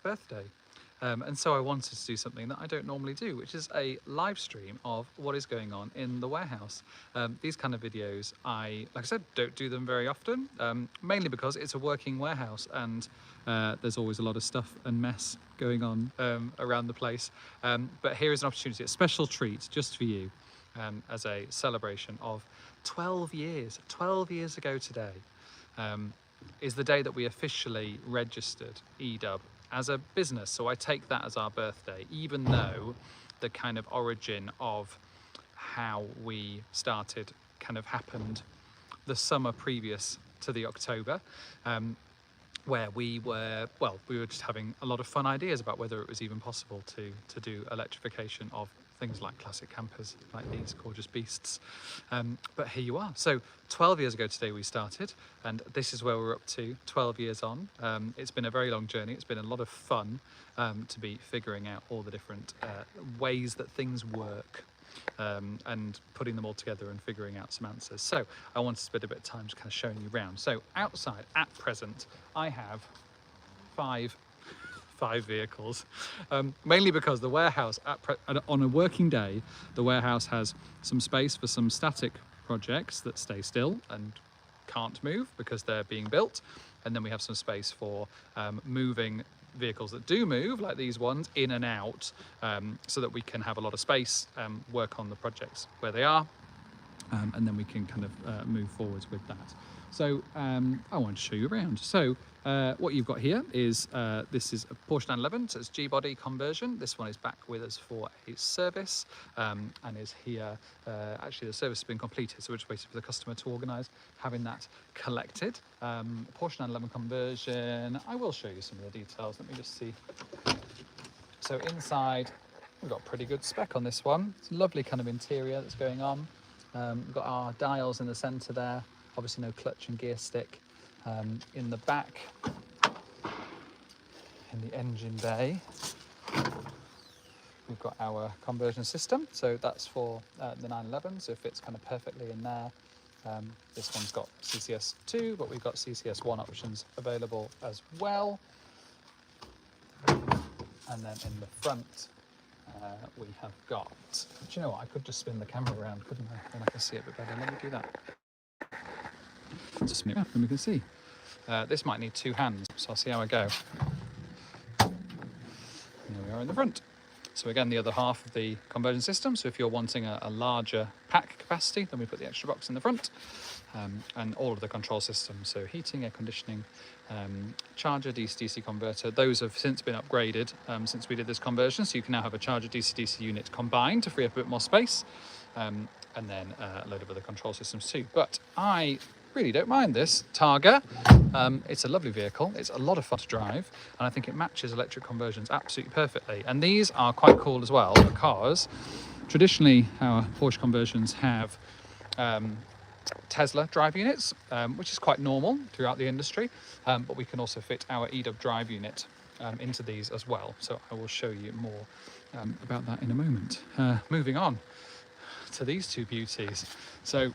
birthday. And so I wanted to do something that I don't normally do, which is a live stream of what is going on in the warehouse. These kind of videos, like I said, don't do them very often, mainly because it's a working warehouse and there's always a lot of stuff and mess going on around the place. But here is an opportunity, a special treat just for you, as a celebration of 12 years. 12 years ago today is the day that we officially registered eDub as a business. So I take that as our birthday, even though the kind of origin of how we started kind of happened the summer previous to the October, where we were just having a lot of fun ideas about whether it was even possible to do electrification of things like classic campers like these gorgeous beasts. But here you are. So 12 years ago today we started, and this is where we're up to 12 years on. It's been a very long journey. It's been a lot of fun to be figuring out all the different ways that things work, and putting them all together and figuring out some answers. So I wanted to spend a bit of time just kind of showing you around. So outside at present I have five vehicles, mainly because the warehouse on a working day, the warehouse has some space for some static projects that stay still and can't move because they're being built, and then we have some space for moving vehicles that do move, like these ones, in and out, so that we can have a lot of space, work on the projects where they are, and then we can kind of move forwards with that. So I want to show you around. So what you've got here is, this is a Porsche 911, so it's G-body conversion. This one is back with us for a service, and is here. Actually, the service has been completed, so we're just waiting for the customer to organise having that collected. Porsche 911 conversion. I will show you some of the details. Let me just see. So inside, we've got pretty good spec on this one. It's a lovely kind of interior that's going on. We've got our dials in the centre there. Obviously no clutch and gear stick. In the back, in the engine bay, we've got our conversion system. So that's for the 911, so it fits kind of perfectly in there. This one's got CCS2, but we've got CCS1 options available as well. And then in the front, we have got, do you know what, I could just spin the camera around, couldn't I? Then I can see it a bit better. Let me do that. Just spin it up and we can see. This might need two hands, so I'll see how I go. Here we are in the front. So again, the other half of the conversion system. So if you're wanting a larger pack capacity, then we put the extra box in the front, and all of the control systems. So heating, air conditioning, charger, DC-DC converter. Those have since been upgraded since we did this conversion. So you can now have a charger DC-DC unit combined to free up a bit more space, and then a load of other control systems too. But I really don't mind this Targa. It's a lovely vehicle. It's a lot of fun to drive, and I think it matches electric conversions absolutely perfectly. And these are quite cool as well, because traditionally our Porsche conversions have Tesla drive units, which is quite normal throughout the industry, but we can also fit our eDub drive unit into these as well. So I will show you more about that in a moment. Moving on to these two beauties. So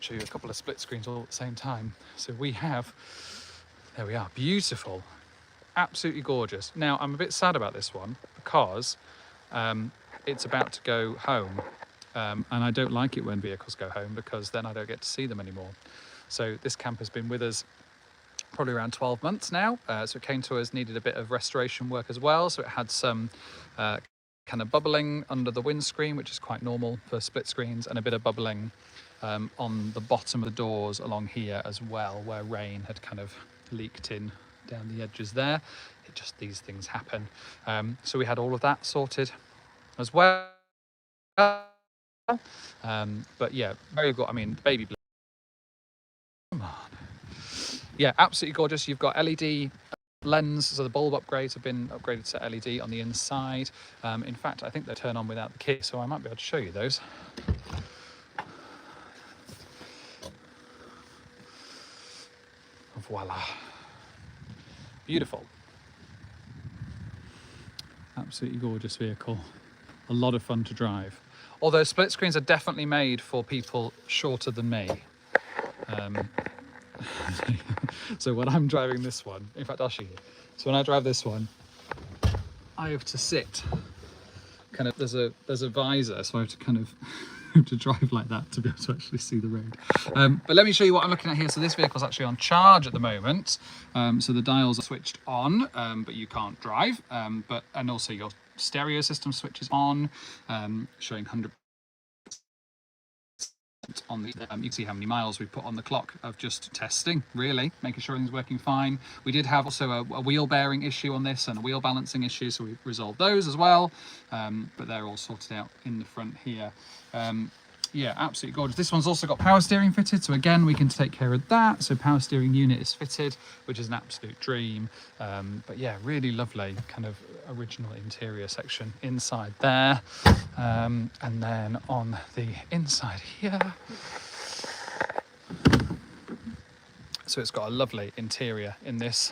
show you a couple of split screens all at the same time. So we have, there we are, beautiful, absolutely gorgeous. Now I'm a bit sad about this one because it's about to go home, and I don't like it when vehicles go home because then I don't get to see them anymore. So this camper's been with us probably around 12 months now. So it came to us, needed a bit of restoration work as well. So it had some kind of bubbling under the windscreen, which is quite normal for split screens, and a bit of bubbling on the bottom of the doors along here as well, where rain had kind of leaked in down the edges there. It just, these things happen. So we had all of that sorted as well. But yeah, very good. I mean, baby blue. Come on. Yeah, absolutely gorgeous. You've got LED lens, so the bulb upgrades have been upgraded to LED on the inside. In fact, I think they turn on without the kit, so I might be able to show you those. Voila. Beautiful. Absolutely gorgeous vehicle. A lot of fun to drive. Although split screens are definitely made for people shorter than me. So when I'm driving this one, in fact, I'll show you. So when I drive this one, I have to sit kind of, there's a visor, so I have to kind of have to drive like that to be able to actually see the road. But let me show you what I'm looking at here. So this vehicle's actually on charge at the moment. So the dials are switched on, but you can't drive. And also your stereo system switches on, showing 100 on the, you can see how many miles we've put on the clock of just testing, really, making sure everything's working fine. We did have also a wheel bearing issue on this and a wheel balancing issue, so we've resolved those as well, but they're all sorted out in the front here. Yeah, absolutely gorgeous. This one's also got power steering fitted, so again, we can take care of that. So power steering unit is fitted, which is an absolute dream. But yeah, really lovely kind of original interior section inside there. And then on the inside here, so it's got a lovely interior in this.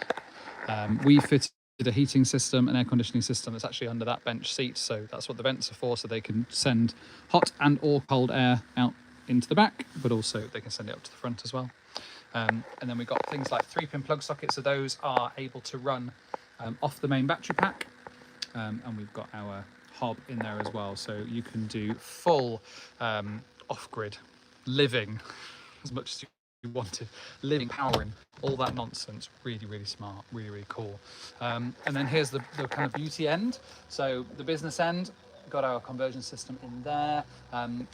We fitted a heating system, an air conditioning system that's actually under that bench seat, so that's what the vents are for, so they can send hot and or cold air out into the back, but also they can send it up to the front as well. And then we've got things like 3-pin plug sockets, so those are able to run off the main battery pack, and we've got our hob in there as well, so you can do full off-grid living as much as you wanted, living, powering, all that nonsense. Really smart, really cool. And then here's the kind of beauty end. So the business end, got our conversion system in there.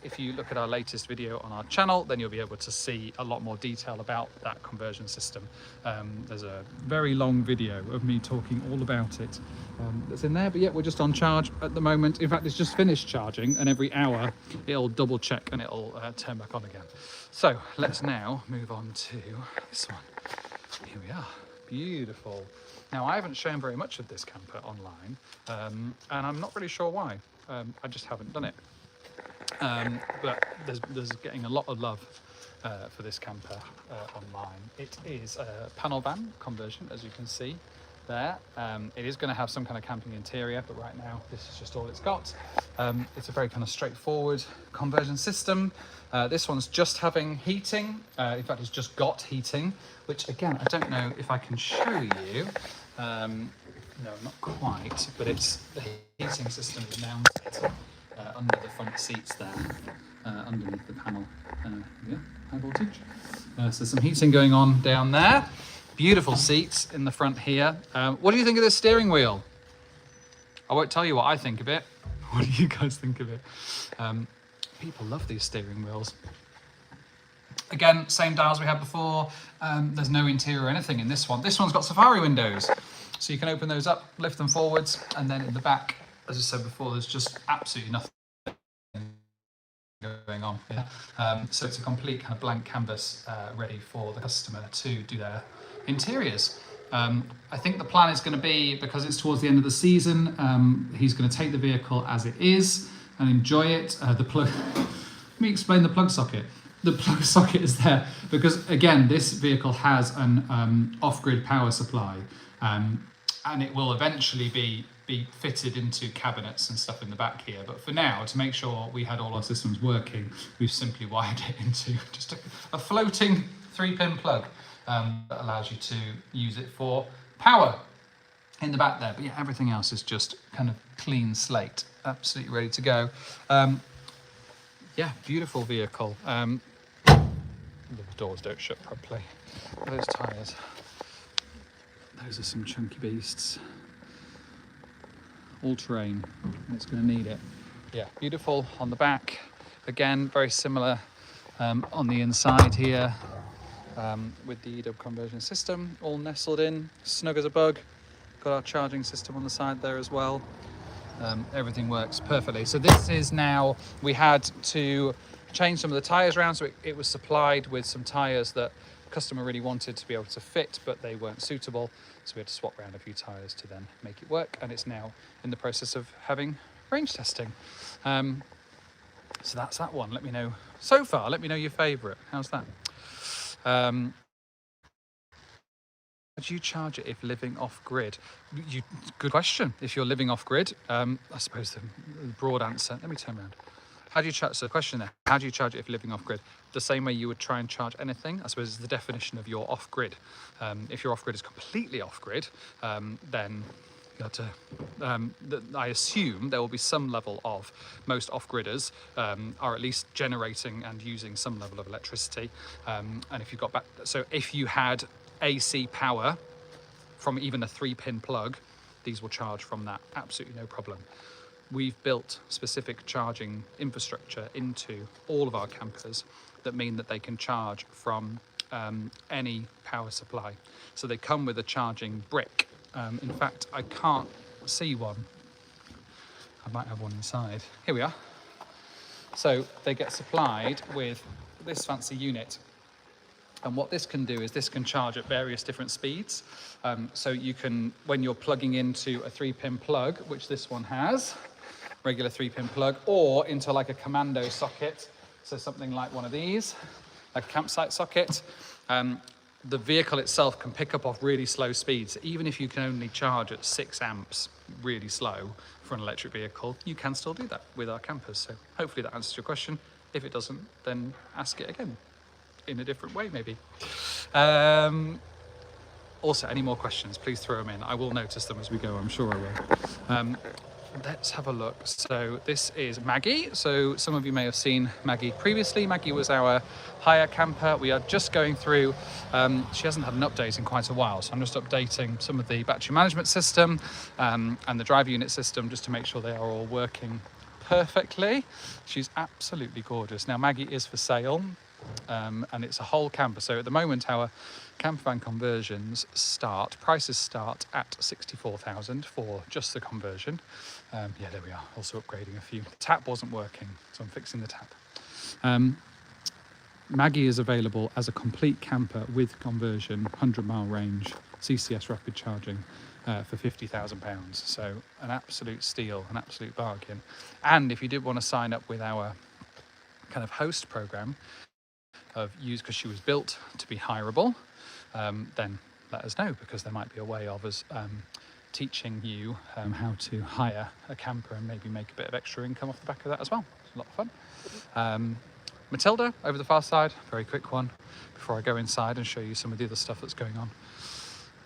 If you look at our latest video on our channel, then you'll be able to see a lot more detail about that conversion system. There's a very long video of me talking all about it that's in there, but yeah, we're just on charge at the moment. In fact, it's just finished charging, and every hour it'll double check and it'll turn back on again. So let's now move on to this one. Here we are, beautiful. Now, I haven't shown very much of this camper online, and I'm not really sure why. I just haven't done it. But there's getting a lot of love for this camper online. It is a panel van conversion, as you can see there. It is going to have some kind of camping interior, but right now this is just all it's got. It's a very kind of straightforward conversion system. This one's just having heating. In fact, it's just got heating, which again, I don't know if I can show you. No, not quite, but it's the heating system is mounted under the front seats there, underneath the panel. Yeah, high voltage. So some heating going on down there. Beautiful seats in the front here. What do you think of this steering wheel? I won't tell you what I think of it. What do you guys think of it? People love these steering wheels. Again, same dials we had before. There's no interior or anything in this one. This one's got safari windows, so you can open those up, lift them forwards, and then in the back, as I said before, there's just absolutely nothing going on here. So it's a complete kind of blank canvas ready for the customer to do their interiors. I think the plan is going to be, because it's towards the end of the season, he's going to take the vehicle as it is and enjoy it. Let me explain the plug socket. The plug socket is there because, again, this vehicle has an off-grid power supply, and it will eventually be fitted into cabinets and stuff in the back here. But for now, to make sure we had all our systems working, we've simply wired it into just a floating 3-pin plug that allows you to use it for power in the back there. But yeah, everything else is just kind of clean slate, absolutely ready to go. Yeah, beautiful vehicle. The doors don't shut properly. Those tyres, those are some chunky beasts. All terrain, and it's going to need it. Yeah, beautiful on the back. Again, very similar on the inside here with the eDub conversion system, all nestled in, snug as a bug. Got our charging system on the side there as well. Everything works perfectly. So this is now, we had to change some of the tyres around, so it was supplied with some tyres that the customer really wanted to be able to fit, but they weren't suitable. So we had to swap around a few tyres to then make it work, and it's now in the process of having range testing. So that's that one. Let me know, so far, let me know your favourite. How's that? Would you charge it if living off-grid? Good question. If you're living off-grid, I suppose the broad answer, let me turn around. How do you charge? So the question there, how do you charge it if you're living off grid? The same way you would try and charge anything, I suppose, is the definition of your off grid. If your off grid is completely off grid, then you have to, I assume there will be some level of, most off-gridders are at least generating and using some level of electricity. And if you've got back, so if you had AC power from even a 3-pin plug, these will charge from that, absolutely no problem. We've built specific charging infrastructure into all of our campers that mean that they can charge from any power supply. So they come with a charging brick. In fact, I can't see one. I might have one inside. Here we are. So they get supplied with this fancy unit. And what this can do is this can charge at various different speeds. So you can, when you're plugging into a 3-pin plug, which this one has, regular 3-pin plug, or into like a commando socket, so something like one of these, like a campsite socket, the vehicle itself can pick up off really slow speeds. Even if you can only charge at 6 amps, really slow for an electric vehicle, you can still do that with our campers. So hopefully that answers your question. If it doesn't, then ask it again in a different way, maybe. Also, any more questions, please throw them in. I will notice them as we go, I'm sure I will. Let's have a look. So this is Maggie. So some of you may have seen Maggie previously. Maggie was our hire camper. We are just going through, she hasn't had an update in quite a while, so I'm just updating some of the battery management system and the driver unit system just to make sure they are all working perfectly. She's absolutely gorgeous. Now Maggie is for sale. And it's a whole camper. So at the moment, our camper van conversions prices start at 64,000 for just the conversion. Yeah, there we are. Also upgrading a few. The tap wasn't working, so I'm fixing the tap. Maggie is available as a complete camper with conversion, 100-mile range, CCS rapid charging for £50,000. So an absolute steal, an absolute bargain. And if you did want to sign up with our kind of host program, of use, because she was built to be hireable, then let us know, because there might be a way of us teaching you how to hire a camper and maybe make a bit of extra income off the back of that as well. It's a lot of fun. Matilda over the far side, very quick one before I go inside and show you some of the other stuff that's going on.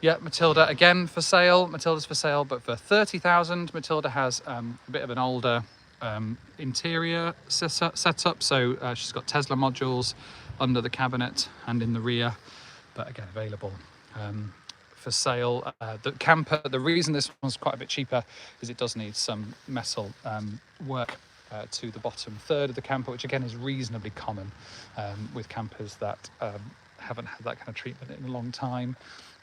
Yeah, Matilda again for sale. Matilda's for sale, but for 30,000. Matilda has a bit of an older interior setup, so she's got Tesla modules under the cabinet and in the rear, but again available for sale. The camper, the reason this one's quite a bit cheaper is it does need some metal work to the bottom third of the camper, which again is reasonably common with campers that haven't had that kind of treatment in a long time.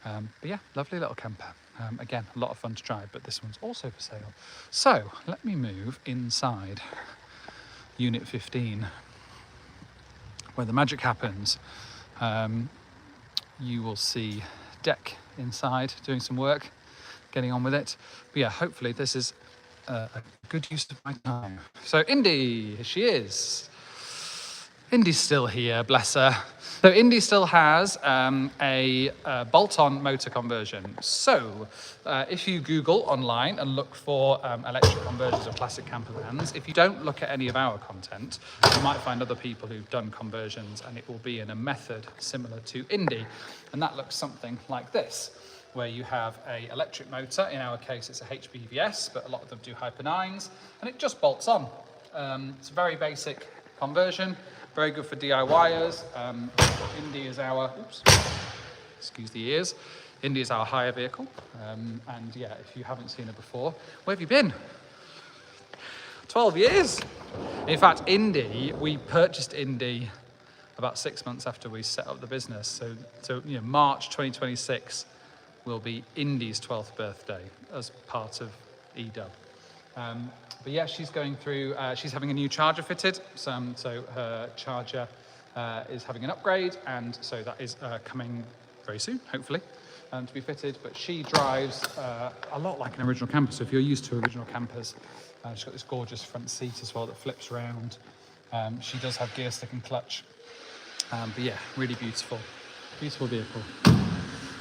But yeah, lovely little camper. Again, a lot of fun to drive, but this one's also for sale. So let me move inside Unit 15, where the magic happens. You will see Deck inside doing some work, getting on with it. But yeah, hopefully this is a good use of my time. So Indy, here she is. Indy's still here, bless her. So Indy still has a bolt-on motor conversion. So if you Google online and look for electric conversions of classic camper vans, if you don't look at any of our content, you might find other people who've done conversions, and it will be in a method similar to Indy. And that looks something like this, where you have a electric motor. In our case, it's a HBVS, but a lot of them do Hyper 9s, and it just bolts on. It's a very basic conversion. Very good for DIYers. Indy is our, excuse the ears. Indy is our hire vehicle. And yeah, if you haven't seen her before, where have you been? 12 years. In fact, Indy, we purchased Indy about 6 months after we set up the business. So you know, March 2026 will be Indy's 12th birthday as part of eDub. But yeah, she's going through, she's having a new charger fitted, so her charger is having an upgrade, and so that is coming very soon, hopefully, to be fitted. But she drives a lot like an original camper, so if you're used to original campers, she's got this gorgeous front seat as well that flips around. She does have gear stick and clutch, but yeah, really beautiful, beautiful vehicle.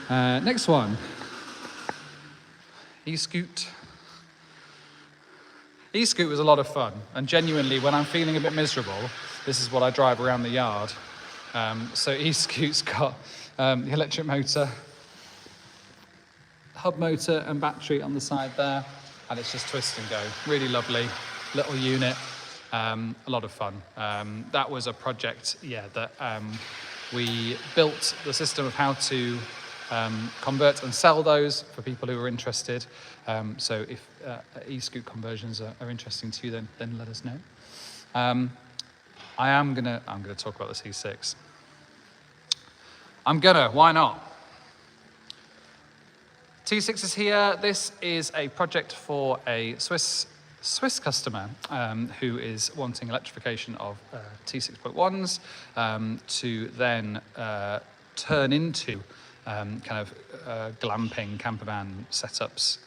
Next one, e-scoot. E-scoot was a lot of fun, and genuinely, when I'm feeling a bit miserable, this is what I drive around the yard. So e-scoot's got the electric motor, hub motor and battery on the side there, and it's just twist and go. Really lovely little unit, a lot of fun. That was a project, that we built the system of how to convert and sell those for people who are interested. So if e-scoot conversions are interesting to you, then let us know. I'm gonna talk about the C6. Why not? T6 is here. This is a project for a Swiss customer who is wanting electrification of T6.1s to then turn into glamping campervan setups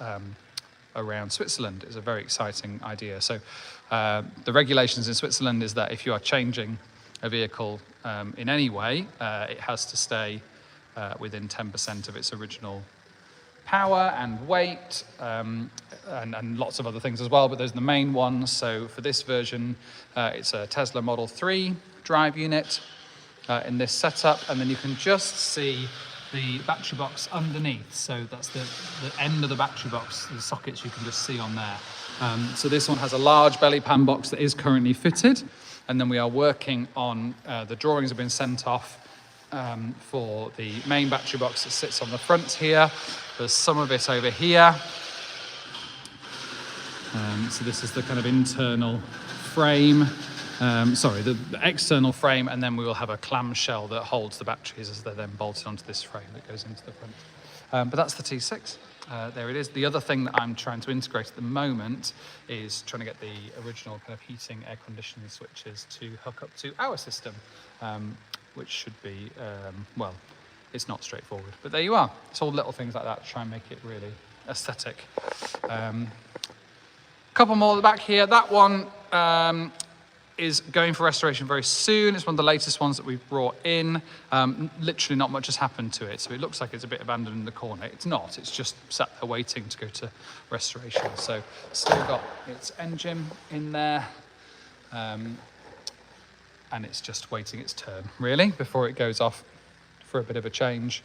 around Switzerland. Is a very exciting idea. So the regulations in Switzerland is that if you are changing a vehicle in any way, it has to stay within 10% of its original power and weight, and lots of other things as well, but those are the main ones. So for this version, it's a Tesla Model 3 drive unit in this setup, and then you can just see the battery box underneath. So that's the end of the battery box, the sockets you can just see on there. So this one has a large belly pan box that is currently fitted, and then we are working on, the drawings have been sent off for the main battery box that sits on the front here. There's some of it over here. So this is the kind of internal frame, the external frame, and then we will have a clamshell that holds the batteries as they're then bolted onto this frame that goes into the front. But that's the T6. There it is. The other thing that I'm trying to integrate at the moment is trying to get the original kind of heating, air conditioning switches to hook up to our system, which should be, it's not straightforward, but there you are. It's all little things like that to try and make it really aesthetic. Couple more at the back here. That one is going for restoration very soon. It's one of the latest ones that we've brought in. Literally not much has happened to it, so it looks like it's a bit abandoned in the corner. It's not, it's just sat there waiting to go to restoration. So still got its engine in there, and it's just waiting its turn, really, before it goes off for a bit of a change.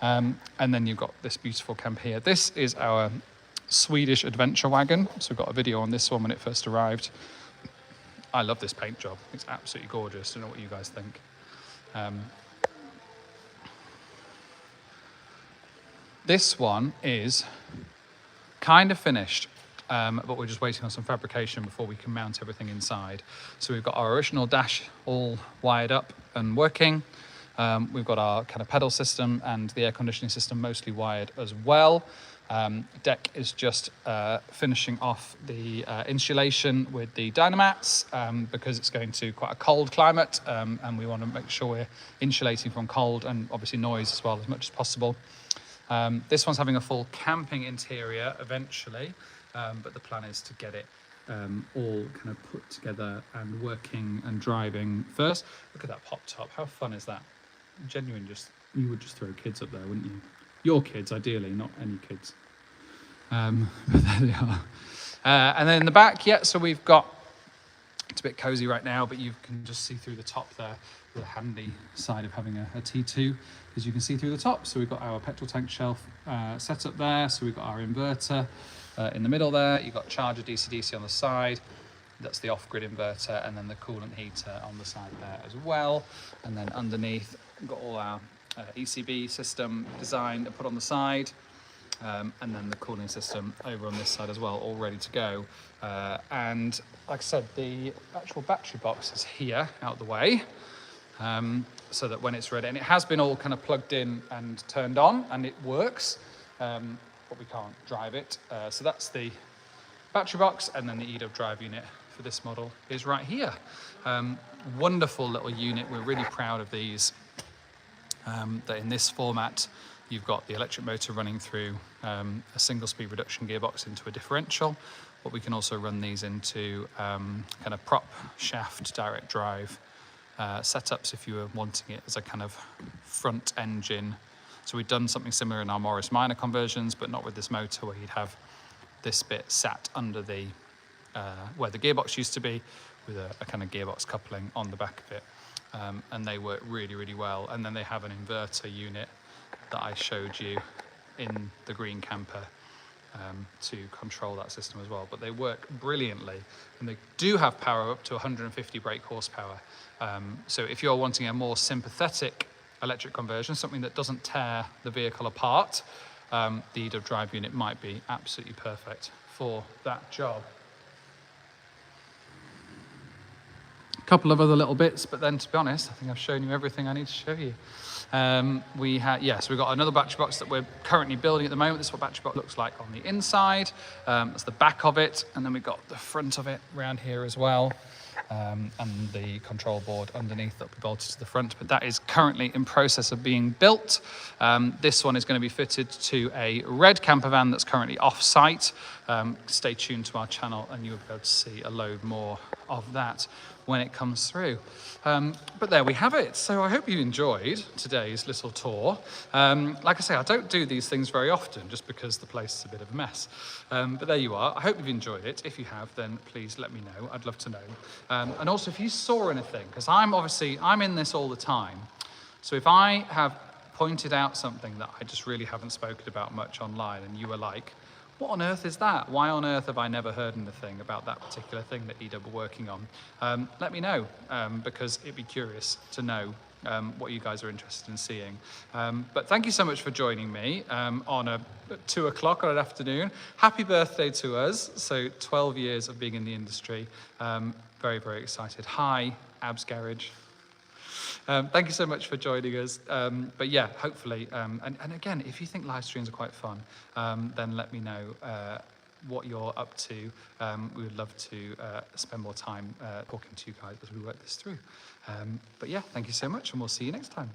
And then you've got this beautiful camp here. This is our Swedish adventure wagon. So we've got a video on this one when it first arrived. I love this paint job. It's absolutely gorgeous. I don't know what you guys think. This one is kind of finished, but we're just waiting on some fabrication before we can mount everything inside. So we've got our original dash all wired up and working. We've got our kind of pedal system and the air conditioning system mostly wired as well. Deck is just finishing off the insulation with the Dynamats because it's going to quite a cold climate, and we want to make sure we're insulating from cold and obviously noise as well as much as possible. This one's having a full camping interior eventually, but the plan is to get it all kind of put together and working and driving first. Look at that pop top. How fun is that? Genuine, you would just throw kids up there, wouldn't you? Your kids, ideally, not any kids. But there they are. And then in the back, so we've got, it's a bit cozy right now, but you can just see through the top there, the handy side of having a T2, because you can see through the top. So we've got our petrol tank shelf set up there. So we've got our inverter in the middle there. You've got charger DC-DC on the side. That's the off-grid inverter, and then the coolant heater on the side there as well. And then underneath, we've got all our ECB system designed and put on the side, and then the cooling system over on this side as well, all ready to go. And like I said, the actual battery box is here out the way, so that when it's ready, and it has been all kind of plugged in and turned on, and it works, but we can't drive it. So that's the battery box, and then the eDub drive unit for this model is right here. Wonderful little unit. We're really proud of these. That in this format, you've got the electric motor running through a single speed reduction gearbox into a differential, but we can also run these into kind of prop shaft direct drive setups if you were wanting it as a kind of front engine. So we've done something similar in our Morris Minor conversions, but not with this motor, where you'd have this bit sat under the where the gearbox used to be, with a kind of gearbox coupling on the back of it. And they work really, really well. And then they have an inverter unit that I showed you in the green camper to control that system as well. But they work brilliantly, and they do have power up to 150 brake horsepower. So if you're wanting a more sympathetic electric conversion, something that doesn't tear the vehicle apart, the eDub drive unit might be absolutely perfect for that job. Couple of other little bits, but then to be honest, I think I've shown you everything I need to show you. So we've got another battery box that we're currently building at the moment. This is what battery box looks like on the inside. That's the back of it, and then we've got the front of it around here as well, and the control board underneath that will be bolted to the front. But that is currently in process of being built. This one is going to be fitted to a red camper van that's currently off-site. Stay tuned to our channel, and you'll be able to see a load more of that when it comes through. But there we have it. So I hope you enjoyed today's little tour. Like I say, I don't do these things very often just because the place is a bit of a mess. But there you are. I hope you've enjoyed it. If you have, then please let me know. I'd love to know. And also if you saw anything, because I'm in this all the time. So if I have pointed out something that I just really haven't spoken about much online, and you were like, what on earth is that? Why on earth have I never heard anything about that particular thing that eDub are working on? Let me know, because it'd be curious to know what you guys are interested in seeing. But thank you so much for joining me on a 2 o'clock on an afternoon. Happy birthday to us. So 12 years of being in the industry. Very, very excited. Hi, Abs Garage. Thank you so much for joining us. But yeah, hopefully, and again, if you think live streams are quite fun, then let me know what you're up to. We would love to spend more time talking to you guys as we work this through. But yeah, thank you so much, and we'll see you next time.